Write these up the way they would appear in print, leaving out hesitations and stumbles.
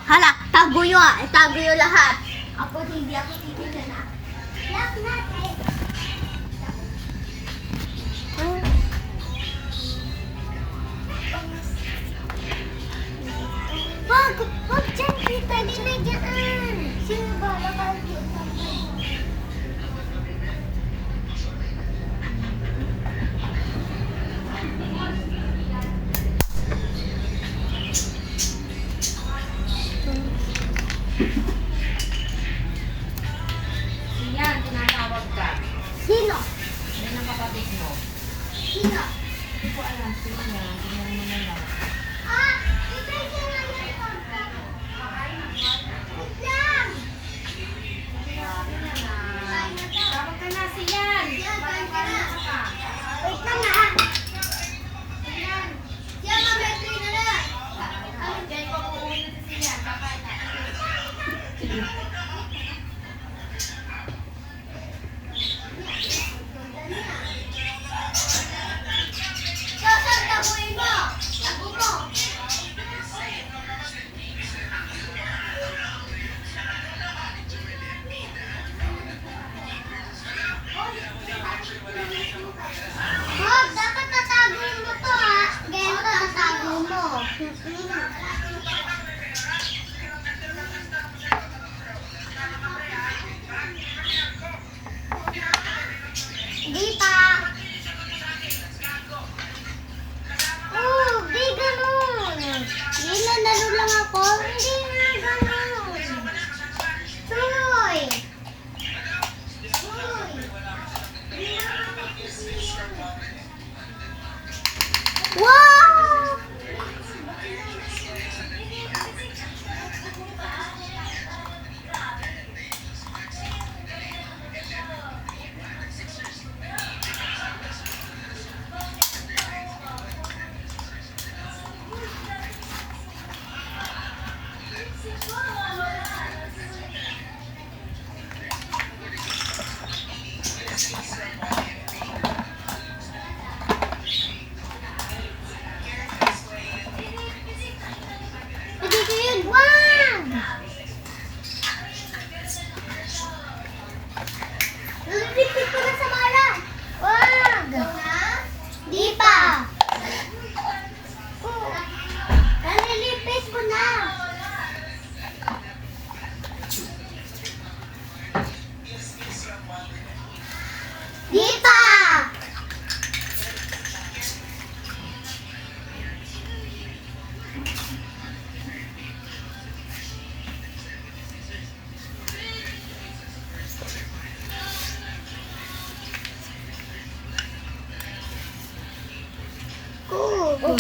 Hala, tago nyo ah. Itago nyo lahat. Ako hindi ako titignan na. Lock natin. Wag dyan kita. Di na dyan. Sino ba? Nakakita. Yan, tinatawag ka. Sino? Yan ang kapatid mo. Sino? Hindi ko alam. Sino yan? Tingnan mo na lang. Ah! Ito yung sinabi ko. Wait lang! Tawag ka na siyan. Siyan, kain ka na. ka. Wait lang ah! Siyan, mag-entry na lang! Diyan ko uuwi na si siyan. Kakain na. Saan tabuin mo? Tago mo! Bob, dapat tatago mo to ha. Ganito tatago mo. Di pa. Oh, di ganun. Di nalaro lang ako. Hindi nga ganun. Troy. Troy. Wow! Dito yun. Wag! Nalilipit ko na sa malas. Wag! Di pa. Nalilipit ko na. Di pa. Oh.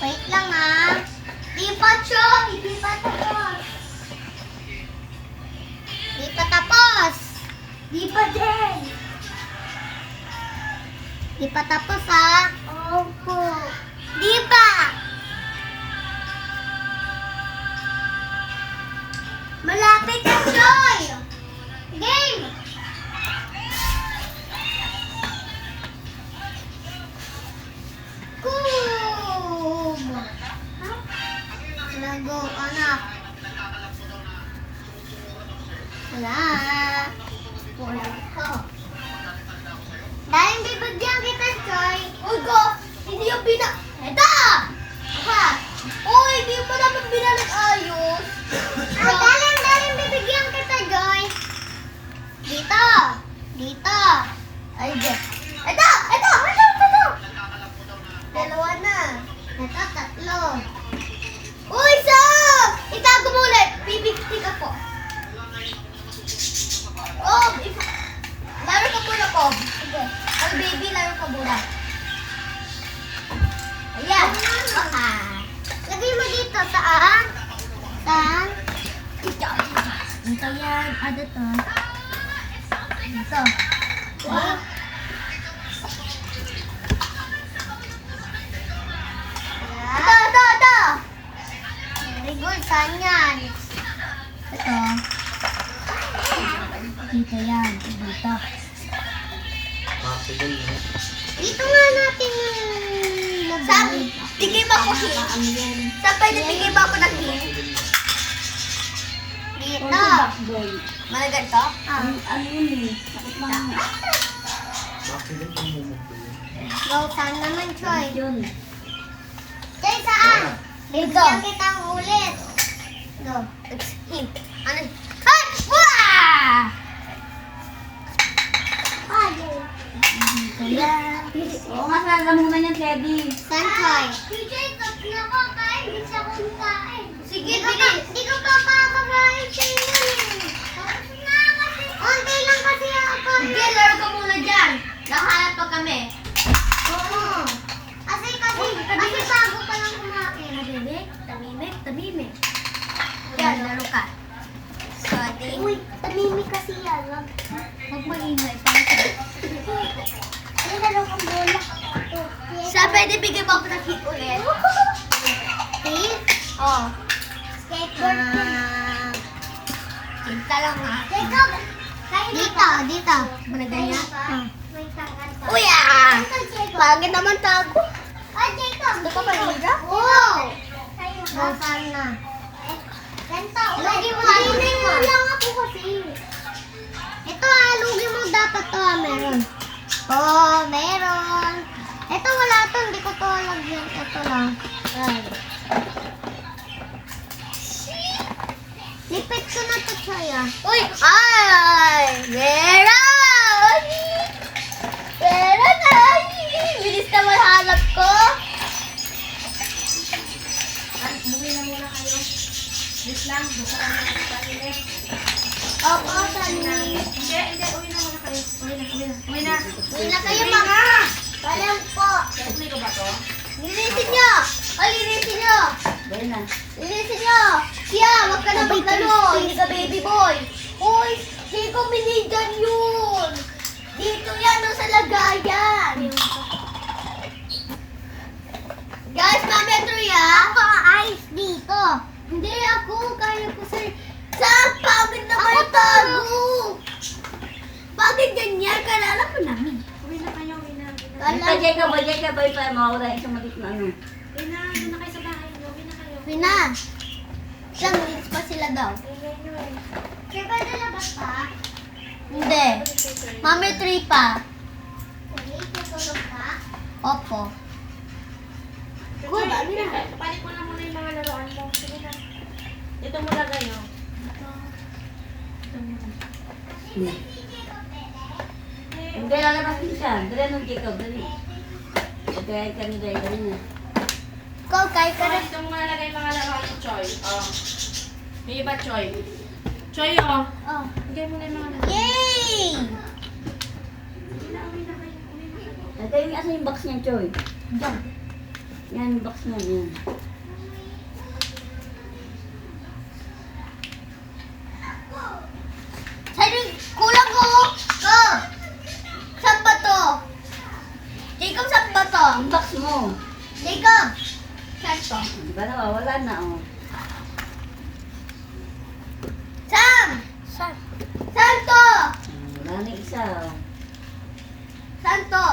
Wait lang ah. Di pa, Chong. Di pa tapos. Di pa tapos. Di pa din. Di pa tapos ah. Opo. Di pa. Malapit na, Choy. Game. Boom! Lago, anak. Wala. Wala ko. Dahil bibigyan kita, Choy. Uy, go! Hindi yung Eto! Ha? Uy, hindi mo naman binalag ayos. Daling bibigyan kita, Joy. Dito. Dito. Ay, Joy. Ito! Dalawa na. Ito, tatlo. Uy, Sam! Itago mo ulit. Bibigtik ako. Oh, laro ka muna ko. Sige. Ay, baby, laro ka muna. Ayan. Lagay mo dito. Saan? Saan? Dito yan. Dito. Dito. Wow. Ito. Very good. Saan yan? Ito. Dito yan. Dito. Dito nga natin yung sabi, bigay mo ako hit. Saan pwede bigay mo ako ng hit? Dito. Malagan to? Ano yun eh? Sakit lang. Go, saan naman, Choy? Yun. Choy, saan? Bigyan kitang ulit. Go. Hit. Ano? Ay! Wah! Oo nga, saan ka muna niyan, Teddy? Saan, Choy? Sige, bigay. Hindi ko pa kakakain sa inyo eh. Onti lang kasi ako. Sige, laro ka muna dyan. Nakahanap pa kami. Oo. Kasi bago pa lang kumain. Tamimik. Yan, laro ka. So, uy, tamimik kasi yan. Huwag maingay. Ay, laro kang bola. Sa pwede bigay mo ako ng hit ulit. Hit? Oo. Skateboard. Kita lang ha. Dito. Mana ganyan? Uy ah! Pagod naman tago. Gusto ko pa rin dyan? Wow! Nasaan na? Lugi mo. Lang ako kasi. Ito lugi mo dapat to meron. Oh, meron. Ito wala to, hindi ko to lagyan. Ito lang. Ay. Lipit ko na to, Choya. Uy! Ay! Meron! Meron ay! Bilis na mahanap ko. Umuwi na muna kayo. Wait lang, buka ka na ng panilit. Opo, Tani. Hindi, uwi na muna kayo. Uwi na. Uwi na kayo, mga. Walang po. Uwi ko ba to? Linisin nyo! O, linisin nyo! Dahil na. Linisin nyo! Siya, wag ka na maglaro! Hindi ka baby boy! Uy, hindi ko minigyan yun! Dito yan, no, sa lagayan! Guys, Mami Atruya! Ako, ayos dito! Hindi ako, kaya ko sir. Saan? Pagod na kayo tago! Bakit ganyan? Kalala mo namin. Uwi na kayo, uwi na. Ito, Jacob, pa mawala isang maliit na ano. Uwi na, doon na kayo sa bahay. Uwi na kayo. Pina! Ilang minutes pa sila daw. Uwi na. Kaya ba nalabas pa? Hindi. Mami, 3 pa. Tutulog ka? Opo. Cool, dami na. Palit mo na muna yung mga laruan mo. Sige na. Dito mo lagay, oh. Dito muna. Hindi, lalabas din siya. Dali nung Jacob, dali. Pagkaya kami dali na. Ikaw, kaya ka So, na. dito mo na lagay yung mga laruan mo, Choy. Oh. May iba, Choy. Choy, oh. Oh. Lagay mo na yung mga laruan. Yay! Uwi na kayo. Uwi na kayo. Ito yung asa yung box niya, Choy. Diyan. Yan yung box niya, yan. Saan yung kulang ko? Ko! Saan ba to? Jacob, saan ba to? Yung box mo. Jacob! Saan to? Di ba nawawala na, oh. Sam! Saan? Saan to? Wala na isa, oh. Saan to?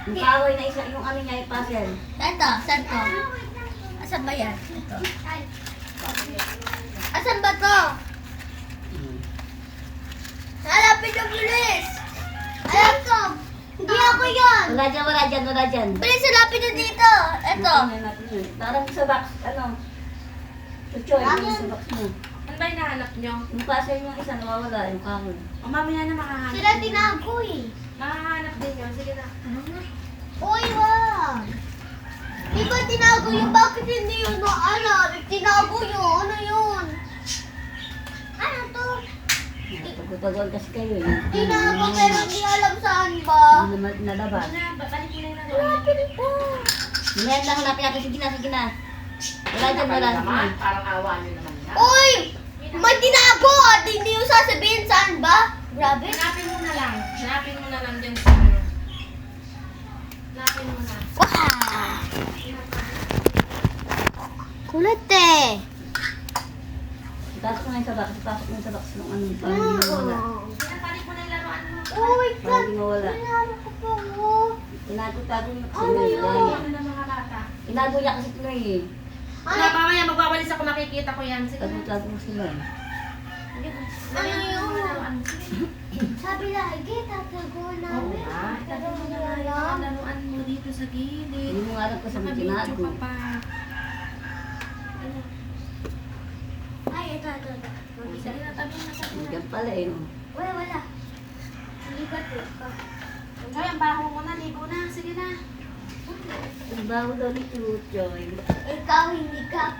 Yung kaaway na isa, yung ano niya, yung puzzle. Saan to? Saan to? Asan ba yan? Ito. Asan ba to? Hanapin yung bilis! Alam ko! Hindi ako yan! Wala dyan. Bilis, hanapin nyo dito! Ito. Parang sa box, ano. Choy, yung sa box mo. Ano ba yung nahanap nyo? Yung puzzle yung isa, nawawala, yung kaaway. O, mamaya na makahanap. Sila tinago eh. Makahanap din yun. Sige na. Uy, wag! Di ba tinago yun? Bakit hindi yun ano? Tinago yun. Ano yun? Ano to? Pagpagod kasi kayo, eh. Tinago pero hindi alam saan ba? Hindi naman nalabas. Ano na, balik mo na yung laruan. Hanapin po. Ngayon lang hanapin natin, sige na. Wala dyan. Parang awa nyo naman yan. Uy! May tinago at hindi yung sasabihin saan ba? Grabe. Hanapin mo na lang. Hanapin mo na lang dyan sa ano. Hanapin mo na. Wow! Kulit eh. Pasok mo na yung sa box, pasok mo yung sa box ng ano, parang hindi nawawala. Pinapalik mo na yung laruan mo. Oh my God! Parang di mawala. Pinalo ko pa oh. Tinago-tago niya kasi Ano Noy. yun? Ano na mga bata? Tinago niya kasi Noy eh. Wala, mamaya magwawalis ako, makikita ko yan. Sige na. Tago-tago mo sila eh. Sige na. Ano Lagyan ko yun? ng mga laruan mo. Sige. Sabi lagi, tatago Oo namin. nga. Tago mo na nga yung mga laruan mo dito sa gilid. Hindi mo nga alam kasi may Nakabidyo tinago. ka pa. Ano? Ay, ito. Sige na, tabi na, tabi na. Diyan pala eh. No? Wala. Hindi ka pa. Joy, ang baho mo na, ligo na. Sige na. Ang bago daw ni Chuchoy. Ikaw hindi ka